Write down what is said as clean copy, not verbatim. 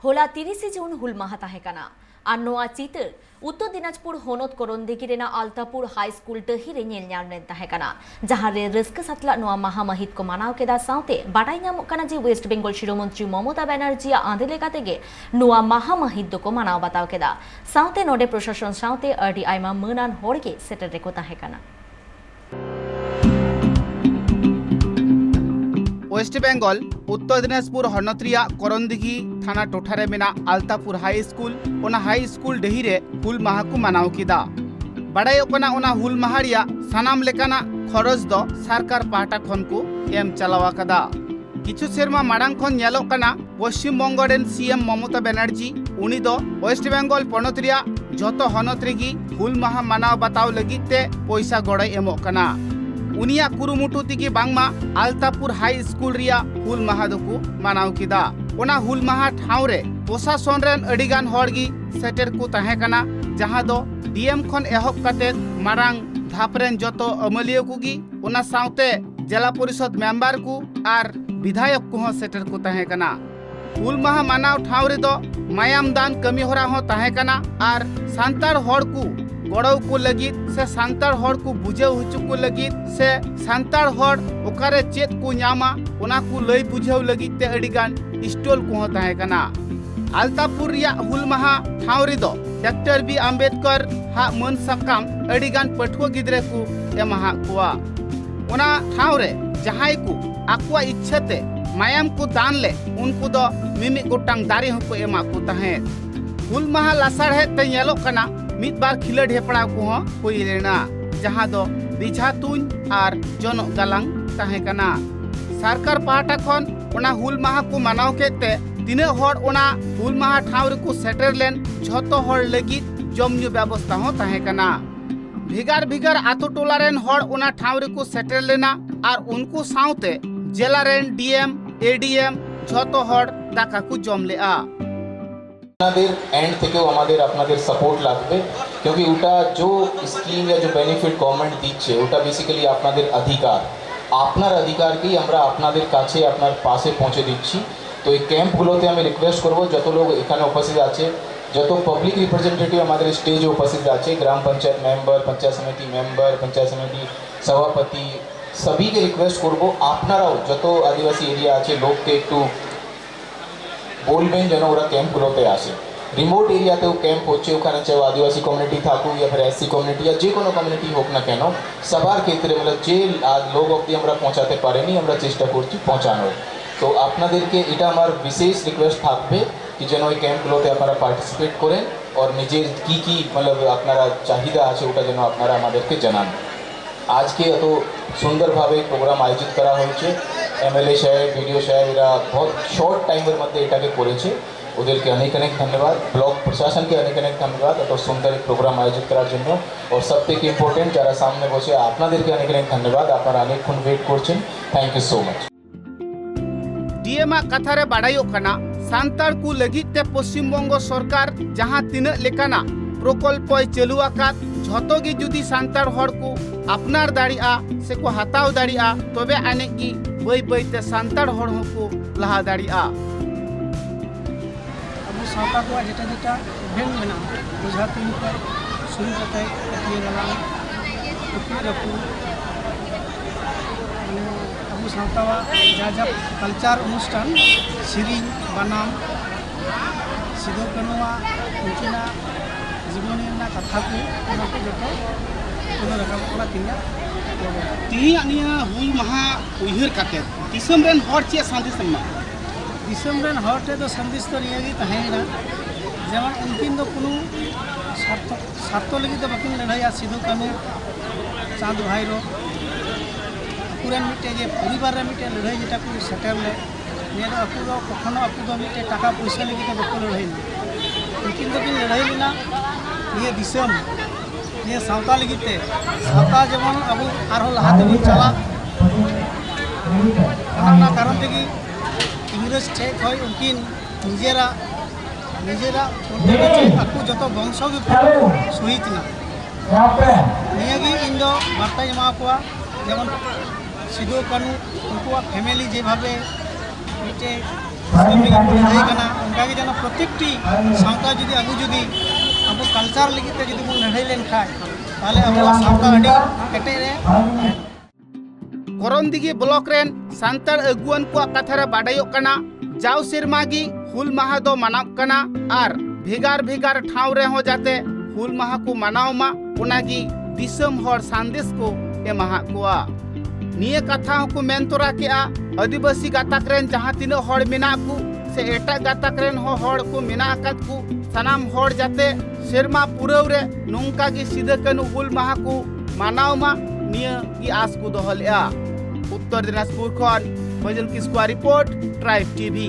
होला 30 जून हुल माहा ताहेकाना और नोआ चितर उत्तर दिनाजपुर होनत करंदिगी रेना अल्तापुर हाई स्कूल टही रे नेल ᱧᱟᱢ ᱞᱮᱱ ताहेकाना जहां रे रस्क सतला नोआ माहा महित को मानाव केदा साउते बाडाई ᱧᱟᱢᱚᱜ ᱠᱟᱱᱟ जे वेस्ट बेंगल शिरोमंत्री ममता बनर्जी आंदे लेका तेगे नोआ माहा महित को मानाव बताव केदा साउते नोडे प्रशासन साउते अडी आइमा मनान होड़गे सेटर रेको ताहेकाना। वेस्ट बेंगल उत्तर दिनाजपुर हनत रिया करंदिगी थाना टोठारे मेना अल्तापुर हाई स्कूल ओना हाई स्कूल डेही रे हुल माहा को मानाव केदा। बाडायोग कना ओना हुल माहा रिया सानाम लेकाना खरच दो सरकार पाहटा खन को एम चलावा कदा। किछु सेरमा माड़ांग खन नेलोग कना पश्चिम बंग रेन सीएम ममता बनर्जी उनी दो वेस्ट बेंगल पनत रिया जतो हनत रेगी हुल माहा मानाव बताव लगित ते पैसा गड़ाई एमोग कना। उनिया कुरुमुटु तिगी बांगमा अल्तापुर हाई स्कूल रिया हुल माहा दको मानाव केदा। ओना हुल माहा ठाव रे प्रशासन रेन अडिगान हड़गी सेटर को ताहेकाना जहां दो डीएम खन एहब काते मारांग धापरेन जतो अमलियो कुगी ओना साउते जिला परिषद मेंबर को आर विधायक को सेटर को ताहेकाना। हुल माहा मानाव ठाव रे दो मायाम दान कमी होरा हो ताहेकाना आर सांतार हड़ को गड़ाव को लगित से सांतार हड़ को बुझाव हुचु को लगित से सांतार हड़ ओकारे चेत को ᱧᱟᱢᱟ ओना को लई बुझाव लगित ते अडिगान स्टॉल को ताहेकाना। अल्तापुर रिया हुल माहा ठाव रे दो डॉक्टर बी आम्बेडकर हा मन सकाम अडिगान पठुआ गिद्रे को एमाहा कोआ। ओना ठाव रे जहाय को आकुआ इच्छाते मायाम को दान ले उनको दो मिमि गोटांग दारे को एमा को ताहे। हुल माहा लासाड़े ते नेलोग कना मिद बार खिलड़ हेपड़ा को हुई लेना जहां दो बिझा तुन आर जन गालांग ताहेकाना। सरकार पाहटा खन ओना हुल माहा को मानाव केते तिना हड़ ओना हुल माहा ठाव रे को सेटर लेन झतो हड़ लगित जमन्यु व्यवस्था हो ताहेकाना। भिगार भिगार आतो टोला रेन हड़ ओना ठाव रे को सेटर लेना आर उनको साउते जिला रेन डीएम एडीएम झतो हड़ दाका को जम लेआ। एंड থেকেও আমাদের আপনাদের সাপোর্ট লাগবে क्योंकि ওটা जो স্কিম या जो বেনিফিট গভর্নমেন্ট দিচ্ছে ওটা বেসিক্যালি আপনাদের অধিকার আপনার অধিকারকেই আমরা আপনাদের কাছে আপনার পাশে পৌঁছে দিচ্ছি। তো এই ক্যাম্পগুলোতে আমি রিকোয়েস্ট করব যত লোক এখানে উপস্থিত আছে যত পাবলিক রিপ্রেজেন্টেটিভ আমাদের স্টেজে উপস্থিত আছে গ্রাম পঞ্চায়েত মেম্বার পঞ্চায়েত সমিতি মেম্বার পঞ্চায়েত সমিতি সভাপতি সবাইকে রিকোয়েস্ট করব আপনারাও যত আদিবাসী এরিয়া আছে লোককে একটু বলবেন যেন ওরা ক্যাম্পগুলোতে আসে। রিমোট এরিয়াতেও ক্যাম্প হচ্ছে ওখানে চাই আদিবাসী কমিউনিটি থাকুক या फिर एससी কমিউনিটি या যে কোনো কমিউনিটি হোক না কেন সবার ক্ষেত্রে মানে যে লোক অবধি আমরা পৌঁছাতে পারিনি আমরা চেষ্টা করছি পৌঁছানোর। তো আপনাদেরকে এটা আমার বিশেষ রিকোয়েস্ট থাকবে কি যেন ওই ক্যাম্পগুলোতে আপনারা পার্টিসিপেট করেন আর নিজের কি মানে আপনারা চাহিদা আছে ওটা যেন আপনারা আমাদেরকে জানান। আজকে এত সুন্দরভাবে প্রোগ্রাম আয়োজিত করা হয়েছে एमएलए साहेब वीडियो साहेब এরা बहुत शॉर्ट टाइमेर मध्य এটাকে করেছে ওদেরকে অনেক অনেক ধন্যবাদ ব্লক প্রশাসনকে অনেক অনেক ধন্যবাদ এত সুন্দর প্রোগ্রাম আয়োজিত করার জন্য। और সবথেকে ইম্পর্টেন্ট যারা সামনে বসে আপনাদেরকে অনেক অনেক ধন্যবাদ আপনারা অনেকক্ষণ ওয়েট করছেন থ্যাংক ইউ সো মাচ। डीएमा कथारे बाडायो कना सांतार को लगित ते पश्चिम बंग सरकार जहां तीना लेकाना प्रकल्प चालू आकात झतो गे जुदी सांतार हड़ को अपनार दाड़िया से को हताव दाड़िया तबे आने की बई बईते सांतार हड़ को लहा दाड़िया। अब सावता को जेटा जेटा इवेंट मेना बुझा तीन पर शुरू करते ये गला रखू अब सावता जा जा कल्चर अनुष्ठान सेरिंग बनाम सिदो कनुआ उनकिना जीवनी कथा को जो रखा तीन हुल माहा उहर काते दिसम रेन हर चे संदेश एमा दिसम रेन हर टे तो संदेश तो नियागी तहेना जेमन उनकिन दो कोनो स्वार्थ लगी तो बाकिन लड़ाइया सिदो कानू चांद भाईरो पूरा मिटे जे परिवार रे मिटे लड़ाई जेटा को सेटल ले निया दो अकु दो कखनो अकु दो मिटे टाका पैसा लगी तो बको लड़ाई उनकिन दो किन लड़ाई लेना ये दिसम ये सावता लगिते सावता जेमन अब आरो लहाते बन चला ओना कारण तेगी इंग्रेज ठेक होय उनकिन निजेरा अकु जतो वंश गे सहित ना नियागी इन दो वार्ता जमा कोआ जेमन सिदो कानू उनको फैमिली जे भावे मिटे लड़ाई कना उनका ᱚᱱᱠᱟᱜᱮ ᱡᱮᱱᱚ ᱯᱨᱚᱛᱮᱠᱴᱤ ᱥᱟᱶᱛᱟ ᱡᱩᱫᱤ ᱟᱵᱚ ᱠᱟᱞᱪᱟᱨ ᱞᱟᱹᱜᱤᱫ ᱛᱮ ᱡᱩᱫᱤ ᱵᱚᱱ ᱞᱟᱹᱲᱦᱟᱹᱭ ᱞᱮᱱᱠᱷᱟᱱ ᱛᱟᱦᱚᱞᱮ ᱟᱵᱚᱣᱟᱜ ᱥᱟᱶᱛᱟ ᱟᱹᱰᱤ ᱠᱮᱴᱮᱡ ᱨᱮ करंदिघी ब्लॉक रेन सांतार अगुआन को कथा रे बाडायोग कना जाव सेरमा गी हुल माहा दो मनाव कना आर भेगार भेगार ठाव रे हो जाते हुल माहा को मनाव मा ओनागी दिसम हर संदेश को एमाहा कोआ निये कथा को मेन तोरा केआ आदिवासी गातक रेन जहां तिनो हर मेना को से एटा गातक रेन हो हर को मेना अकद को सनाम हर जाते सेरमा पुरव रे नोंका गी सिदा कनु हुल माहा को मनाव मा निये की आस को दोहलया उत्तर दिनाजपुर खन फजल किस्कुआ रिपोर्ट ट्राइब टीवी।